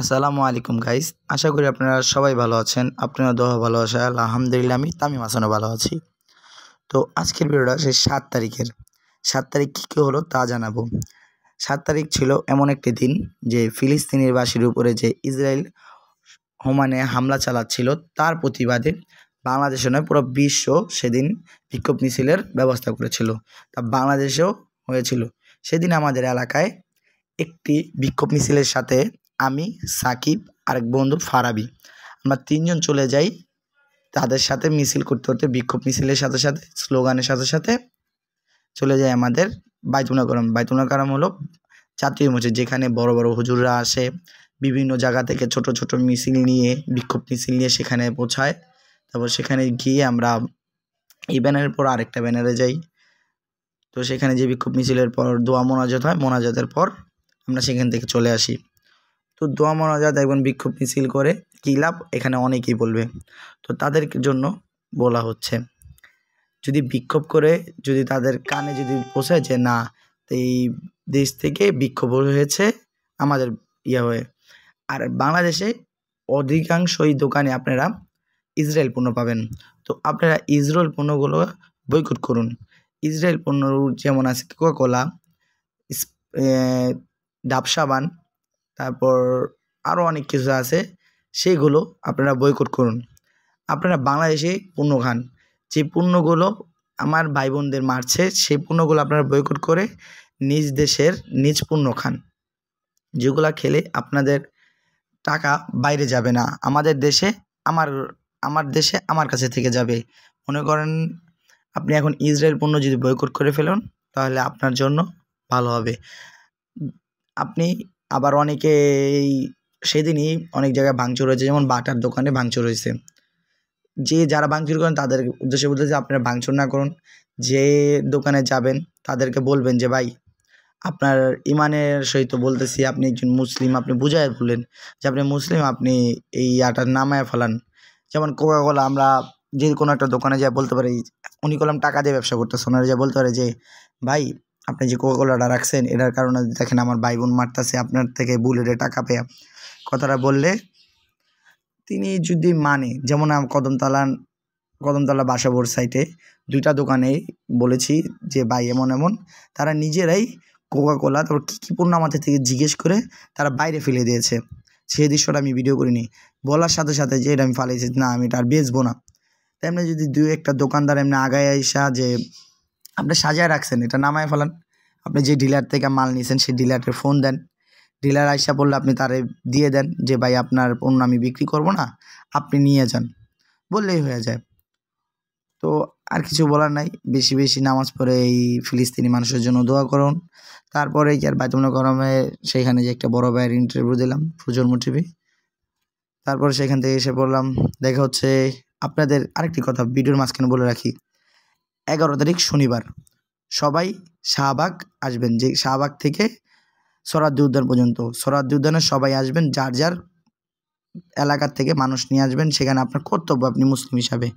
আসসালামু আলাইকুম গাইস, আশা করি আপনারা সবাই ভালো আছেন। আপনারা দোয়া ভালোবাসা আলহামদুলিল্লাহ আমি তামিম হাসানও ভালো আছি। তো আজকের ভিডিওটা সেই 7 তারিখের। 7 তারিখ কী কী হলো তা জানাবো। 7 তারিখ ছিল এমন একটি দিন যে ফিলিস্তিনের বাসীর উপরে যে ইসরায়েল ওমানে হামলা চালাচ্ছিল তার প্রতিবাদে বাংলাদেশে নয় পুরো বিশ্ব সেদিন বিক্ষোভ মিছিলের ব্যবস্থা করেছিল। তা বাংলাদেশেও হয়েছিল। সেদিন আমাদের এলাকায় একটি বিক্ষোভ মিছিলের সাথে আমি, সাকিব, আরেক বন্ধু ফারাবি, আমরা 3 জন চলে যাই তাদের সাথে মিছিল করতে বিক্ষোভ মিছিলের সাথে সাথে স্লোগানের সাথে সাথে চলে যাই আমাদের বাইতুল মোকাররম। বাইতুল মোকাররম হলো জাতীয় মসজিদ, যেখানে বড় বড় হুজুররা আসে বিভিন্ন জায়গা থেকে ছোট ছোট মিছিল নিয়ে, বিক্ষোভ মিছিল নিয়ে সেখানে পৌঁছায়। তারপর সেখানে গিয়ে আমরা এই ব্যানারের পর আরেকটা ব্যানারে যাই। তো সেখানে যে বিক্ষোভ মিছিলের পর দোয়া মোনাজাত হয়, মোনাজাতের পর আমরা সেখান থেকে চলে আসি। তো দোয়া মোনাজাত এবং বিক্ষোভ মিছিল করে কী লাভ, এখানে অনেকেই বলবে। তো তাদের জন্য বলা হচ্ছে, যদি বিক্ষোভ করে যদি তাদের কানে যদি পৌঁছায় যে না এই দেশ থেকে বিক্ষোভ হয়েছে আমাদের হয়ে, আর বাংলাদেশে অধিকাংশই দোকানে আপনারা ইসরায়েল পণ্য পাবেন। তো আপনারা ইসরায়েল পণ্যগুলো বয়কট করুন। ইসরায়েল পণ্য যেমন আছে কোকা-কোলা, ডাব সাবান, তারপর আরও অনেক কিছু আছে, সেইগুলো আপনারা বয়কট করুন। আপনারা বাংলাদেশে পণ্য খান, যে পণ্যগুলো আমার ভাই বোনদের মারছে সেই পণ্যগুলো আপনারা বয়কট করে নিজ দেশের নিজ পণ্য খান, যেগুলো খেলে আপনাদের টাকা বাইরে যাবে না, আমাদের দেশে আমার দেশে আমার কাছে থেকে যাবে। মনে করেন আপনি এখন ইসরায়েল পণ্য যদি বয়কট করে ফেলেন তাহলে আপনার জন্য ভালো হবে। আপনি আবার অনেকেই সেদিনই অনেক জায়গায় ভাঙচুর হয়েছে, যেমন বাটার দোকানে ভাঙচুর হয়েছে। যারা ভাঙচুর করেন তাদের উদ্দেশ্যে বলতে যে আপনারা ভাঙচুর না করুন। যে দোকানে যাবেন তাদেরকে বলবেন যে ভাই আপনার ইমানের সহিত বলতেছি, আপনি একজন মুসলিম, আপনি বুঝায় বললেন যে আপনি মুসলিম, আপনি এই আটার নামায় ফেলান। যেমন কোকা-কোলা আমরা যে কোনো একটা দোকানে যা বলতে পারি, উনি কলম টাকা দিয়ে ব্যবসা করতেছে, ওনারা যা বলতে পারে যে ভাই আপনি যে কোকা-কোলাটা রাখছেন এটার কারণে দেখেন আমার ভাই বোন মারতেছে, আপনার থেকে বুলেটে টাকা পেয়ে, কথাটা বললে তিনি যদি মানে, যেমন কদমতলা বাসাবোর সাইটে 2টা দোকানে বলেছি যে ভাই এমন এমন, তারা নিজেরাই কোকা-কোলা তারপর কী পণ্য আমাদের থেকে জিজ্ঞেস করে তারা বাইরে ফেলে দিয়েছে। সেই দৃশ্যটা আমি ভিডিও করিনি, বলার সাথে সাথে যে এটা আমি ফালাইছি, না আমি এটা আর বেচবো না। তেমনি যদি 2-1টা দোকানদার এমনি আগায় আইসা যে আপনি সাজায় রাখছেন এটা নামায় ফেলান, আপনি যে ডিলার থেকে মাল নিয়েছেন সেই ডিলারকে ফোন দেন, ডিলার আইসা বললে আপনি তারে দিয়ে দেন যে ভাই আপনার পণ্য আমি বিক্রি করব না, আপনি নিয়ে যান, বললেই হয়ে যায়। তো আর কিছু বলার নাই, বেশি বেশি নামাজ পড়ে এই ফিলিস্তিনি মানুষের জন্য দোয়া করুন। তারপরে কি আর বাইতুল মোকাররমে সেইখানে যে একটা বড় ভাইয়ের ইন্টারভিউ দিলাম প্রজন্ম টিভি, তারপরে সেখান থেকে এসে পড়লাম। দেখা হচ্ছে আপনাদের আরেকটি কথা ভিডিওর মাঝখানে বলে রাখি, 11 তারিখ শনিবার সবাই শাহবাগ আসবেন, যে শাহবাগ থেকে সোহরাওয়ার্দী উদ্যান পর্যন্ত, সোহরাওয়ার্দী উদ্যানে সবাই আসবেন, যার যার এলাকার থেকে মানুষ নিয়ে আসবেন, সেখানে আপনার কর্তব্য আপনি মুসলিম হিসাবে।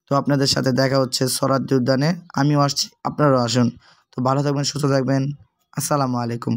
তো আপনাদের সাথে দেখা হচ্ছে সোহরাওয়ার্দী উদ্যানে, আমিও আসছি, আপনারাও আসুন। তো ভালো থাকবেন, সুস্থ থাকবেন, আসসালামু আলাইকুম।